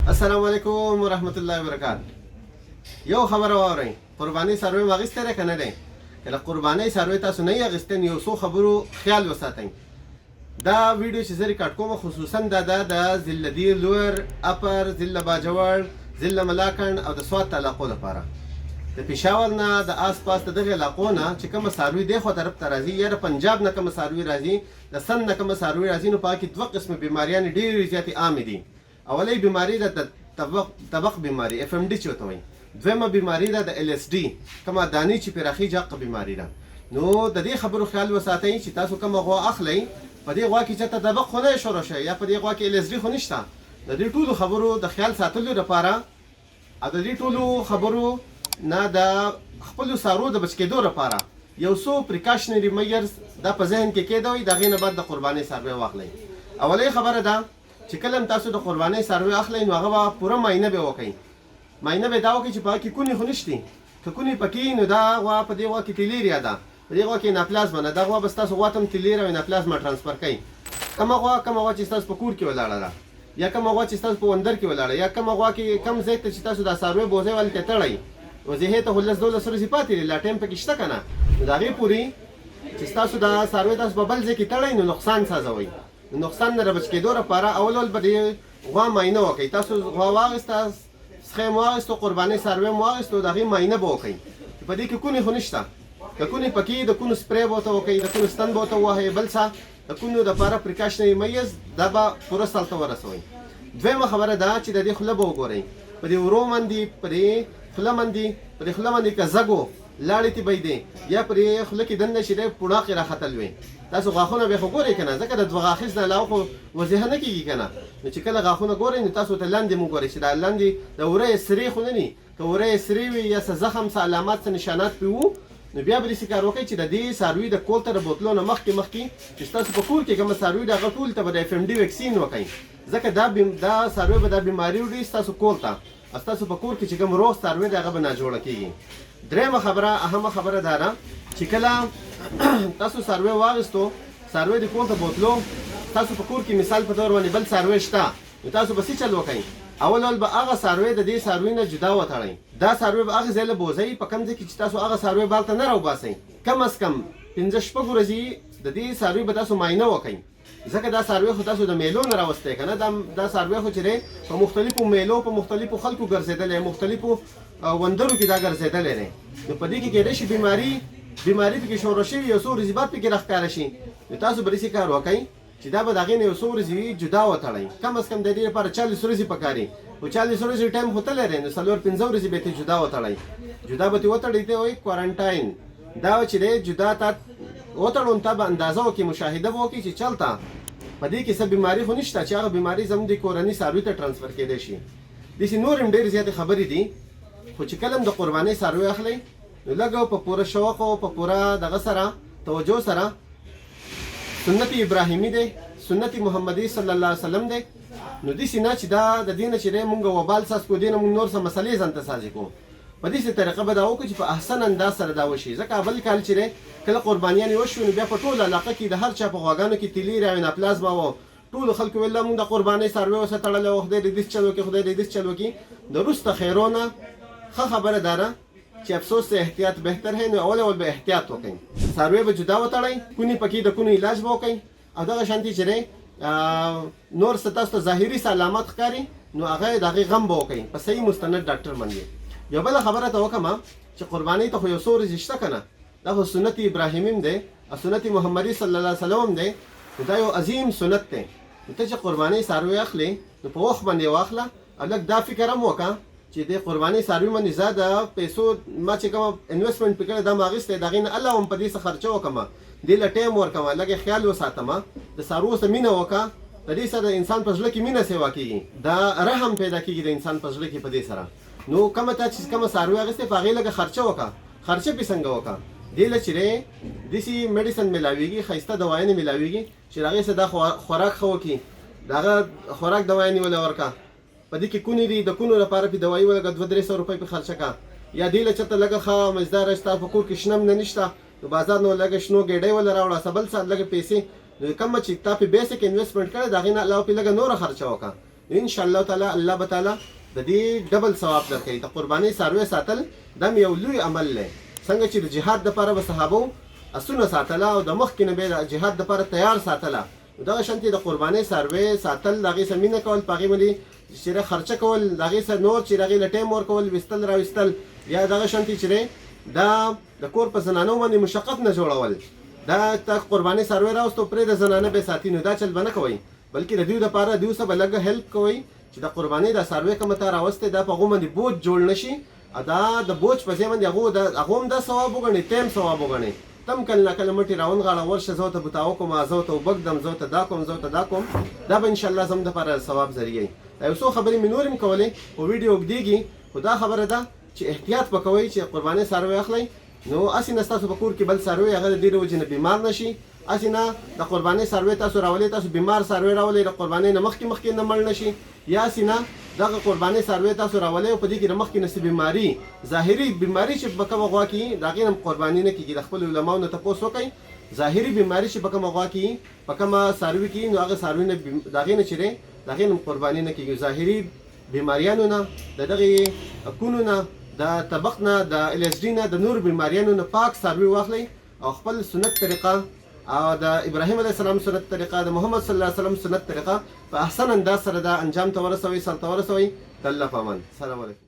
السلام علیکم ورحمت الله وبرکاته. یو خبره واورئ، قرباني څاروی مو اخیستی دی که نه دی؟ که له قربانۍ څاروی تاسو نه یې اخیستی نو یو څو خبرو خیال وساتئ. دا ویډیو چې زه ریکارډ کوم خصوصا دا د ضلع دیر لویر، اپر، ضلع باجوړ، ضلع ملاکنډ او د سوات علاقو لپاره. د پېښور نه د آس پاس د دغې علاقو نه چې کومه څاروي دی خوا طرف ته راځي یا د پنجاب نه کومه څاروي راځي، د سند نه کومه څاروي راځي، نو په هغه کې دوه قسمه بیماریانې ډېرې زیاتې عامې دي. اولی بیماری ده د طبق بیماری FMD چې ورته وایي. دویمه بیماری ده د LSD کومه دانې چې پرې راخیږي هغه بیماري ده. نو د دې خبرو خیال وساتئ چې تاسو کومه غوا اخلئ، په دې غوا کې چېرته طبق خو نه شروع شي یا په دې غوا کې LSD خو نشته. د دې ټولو خبرو د خیال ساتلو لپاره او د دې ټولو خبرو نه د خپلو څاروو د بچ کېدو لپاره یو څو پریکاشنري میجرز دا په ذهن کې کېدوئ، د هغې نه بعد د قربانۍ څاروی واخلئ. اولۍ خبره ده چې کله هم تاسو د قربانۍ څاروی اخلئ نو هغه به پوره معاینه به وکئ. معاینه به دا وکړئ چې په هغه کې کونې خو نشتي. که کونې پکې نو دا غوا په دې غوا کې تیلیریا ده، په دې غوا کې اناپلازما ده. دا غوا به ستاسو غوا ته هم تیلیر او اناپلازما ټرانسفر کوي. کومه غوا چې ستاسو په کور کې ولاړه ده یا کومه غوا چې ستاسو په وندر کې ولاړه یا کومه غوا کې کم ځای ته چې تاسو دا څاروی بوځئ ولې تړئ وضعې ته خو 10-12 ورځې پاتې دي، لا ټایم پکې شته که نه. نو د هغې پورې چې ستاسو دا څاروی تاسو په بل ځای کې تړئ نو نقصان سازوئ. د نقصان نه بچ کېدو لپاره اول به د غوا معاینه وکړئ. تاسو غوا واخیسته، سخی مو واخیستو، قربانۍ څاروی مو واخیستو، د هغې معاینه به وکړئ چې په دې کې کونې خو نشته. که کونې پکې د کونو سپری به ورته وکړئ، د کونو ستن به ورته ووهئ، بل څه د کونو دپاره پریکاشنري میز دا به پوره سال ته ورسوئ. دویمه خبره ده چې د دې خوله به وګورئ، په دې ورو باندې په دې خوله باندې که زګو لاړې ته بهیدې یا په دې خوله کې دننه چې دی پوړاقې راختل وي. تاسو غاښونه بیا خو ګورئ که نه، ځکه د دوه غاښیز نه علاوه خو وضعه نه کېږي که نه. نو چې کله غاښونه ګورئ نو تاسو ته لاندې مو ګورئ چې دا لاندې د وری سرې خو نه دي. که وری سرې وي یا څه زخم څه علامات څه نشانات پرې وو نو بیا به داسې کار وکړئ چې د دې څاروي د کول ته د بوتلو نه مخکې چې ستاسو په کور کې کومه څاروي د هغه ټول ته به د FMD ویکسین وکړئ، ځکه دا څاروي به دا بیماري وړي ستاسو کور ته. ستاسو په کور کې چې کوم روغ څاروی دی هغه به ناجوړه کېږي. درېیمه خبره، اهمه خبره دا ده چې کله تاسو څاروی واخیستو، څاروی د کور ته بوتلو، تاسو په کور کې مثال په طور باندې بل څاروی شته، نو تاسو به څه چل وکئ؟ اول به هغه څاروی د دې څاروي نه جدا وتړئ. دا څاروی به هغه ځای له بوځئ په کوم ځای کې چې تاسو هغه څاروی بار ته نه راوباسئ. کم از کم 5-6 ورځې د دې څاروي به تاسو معاینه وکئ، ځکه دا څاروی خو تاسو د میلو نه راوستی که نه. دا څاروی خو چې دی په مختلفو میلو په مختلفو خلکو ګرځېدلی، مختلفو وندرو کې دا ګرځېدلی دی. نو په دې کې کېدای شي بیماري پکې شروع شوي، یو څو ورځې بعد پکې راښکاره شي. نو تاسو به داسې کار وکئ چې دا به د هغې نه یو څو ورځې جدا وتړئ. کم از کم د دې لپاره 40 ورځې پکار دي. خو 40 ورځې ټایم خو تللی دی، نو 4-5 ورځې به یې جدا وتړئ. جدا به ترې وتړئ ته وایي کوارنټاین. دا چې دی جدا تا وتړون ته به اندازه وکړي، مشاهده به وکړي چې چلته په دې کې څه بیماري خو نشته چې هغه بیماري زموږ د کورني څاروي ته ټرانسفر کېدای شي. داسې نور هم ډېرې زیاتې خبرې دي. خو چې کله هم د قربانۍ څاروی اخلئ نو لږ په پوره شوق او په پوره دغه سره توجه سره سنت ابراهیمي دی، سنت محمدي صلی الله علیه وسلم دی. نو داسې نه چې دا د دې نه چې دی مونږ وبال ساز کړو، دې نه مونږ نور څه مسلې ځان ته سازي کوو. په داسې طریقه به دا وکړو چې په احسن انداز سره دا وشي. ځکه بل کال چې دی کله قربانیانې وشوې نو بیا په ټوله علاقه کې د هر چا په غواګانو کې تیلیریا او اناپلازما وه. ټولو خلکو ویل مونږ د قربانۍ څاروی اوسه تړلی وه، خدای دې داسې چل وکړي، خدای دې داسې چل وکړي. د وروسته خیرونه ښه خبره دا ده چې افسوس سے احتیاط بهتر ہے. نو اول به احتیاط وکئ، څاروی به جدا وتړئ، کونې پکې د کونو علاج به وکئ، او دغه شانتې چې دی نور څه تاسو ته ظاهري څه علامات ښکاري نو هغه د هغې غم به وکئ په صحیح مستند ډاکټر باندې. یو بله خبره ته وکړم چې قربانۍ ته خو یو څو ورځې شته که نه، دا خو سنت ابراهیمي هم دی او سنت محمدي صلی الله علیه وسلم هم دی. نو دا یو عظیم سنت دی. نو ته چې قربانۍ څاروی اخلې نو په وخت باندې واخله، او لږ دا فکر هم وکړه چې د قربانۍ څاروي باندې زه د پیسو ما چې کومه انویسټمنټ پې کړی دا مې اخیستی، د هغې نه الله هم په دې څه خرچه وکړم، دې له ټایم ورکړم، لږ خیال وساتم، د څارویو سره مینه وکړه. د دې سره د انسان په زړه کې مینه سیوا کېږي، دا رحم پیدا کېږي د انسان په زړه کې په دې سره. نو کومه ته چې کومه څاروی اخیستی په هغې لږه خرچه وکړه. خرچه پې څنګه وکړه؟ دې له چې دی داسې میډیسن میلاویږي، ښایسته دوايانې میلاویږي چې د هغې سره دا خوراک ښه وکړي، د هغه خوراک دوايانې ولې ورکړه. په دې کې کونې دي، د کونو لپاره پې دوایي ولګه 200-300 روپۍ پې خرچه کړه. یا دې له چېرته لږه ښه مزداره ستا په کور کې شنه نه نشته نو بازار نه لږه شنو ګېډۍ وله راوړه، څه بل څه لږه پیسې، نو کومه چې تا پې بیسک انویسټمنټ کړی د هغې نه علاوه پې لږه نوره خرچه وکړه. ان شاء الله تعالی الله به تعالی د دې ډبل ثواب درکوي. د قربانۍ څاروی ساتل دا یو لوی عمل دی. څنګه چې د جهاد دپاره به صحابو اسونه ساتله او د مخکې نه به د جهاد دپاره تیار ساتله، دغه شانتې د قربانۍ څاروی ساتل، د هغې سره مینه کول، په هغې باندې چې خرچه کول، د هغې سره نور چې د هغې له ټایم ورکول، ویستل راویستل، یا دغه شانتې چې دی دا د کور په زنانو باندې مشقت نه جوړول. دا ته قربانۍ څاروی راوستو پرې د زنانه به ساتي، نو دا چل به نه کوئ، بلکې د دوی دپاره دوی سره به لږ هیلپ کوئ چې د قربانۍ دا څاروی کومه ته راوستې دا په هغو باندې بوج جوړ نه شي. دا د بوج په ځای باندې هغو هم دا ثواب وګڼئ، ټایم ثواب وګڼئ. تم کله ناکله مټې راونغاړه، ورشه زه ورته بوتاو کوم، زه ورته وبږدم، زه ورته دا کوم، زه ورته دا کوم، دا به انشاءالله زموږ دپاره ثواب ذریعه وي. دا یو څو خبرې مې نورې هم کولې، خو ویډیو اوږدېږي، خو دا خبره ده چې احتیاط به کوئ چې قربانۍ څاروی اخلئ نو هسې نه ستاسو په کور کې بل څاروی هغه د ډېرې وجې نه بیمار نه شي، هسې نه د قربانۍ څاروی تاسو راولئ، تاسو بیمار څاروی راولئ د قربانۍ نه مخکې نه مړ نه شي، یا هسې نه دغه قربانۍ څاروی تاسو راولئ او په دې کې د مخکې نه څه بیماري ظاهري بیماري چې په کومه غوا کې د هغې نه قرباني نه کېږي. د خپلو علماو نه تپوس وکئ، ظاهري بیماري چې په کومه غوا کې په کومه څاروي کې نو هغه څاروي نه د هغې نه چې دی د هغې نه قرباني نه کېږي. ظاهري بیماریانو نه، د دغې کونو نه، د طبق نه، د LSD نه، د نور بیماریانو نه پاک څاروي واخلئ او خپل سنت طریقه او د ابراهیم علیه السلام سنت طریقه، د محمد صلی الله علیه وسلم سنت طریقه په احسن انداز سره دا انجام ته ورسوئ، سرته ورسوئ. د الله په امان. السلام علیکم.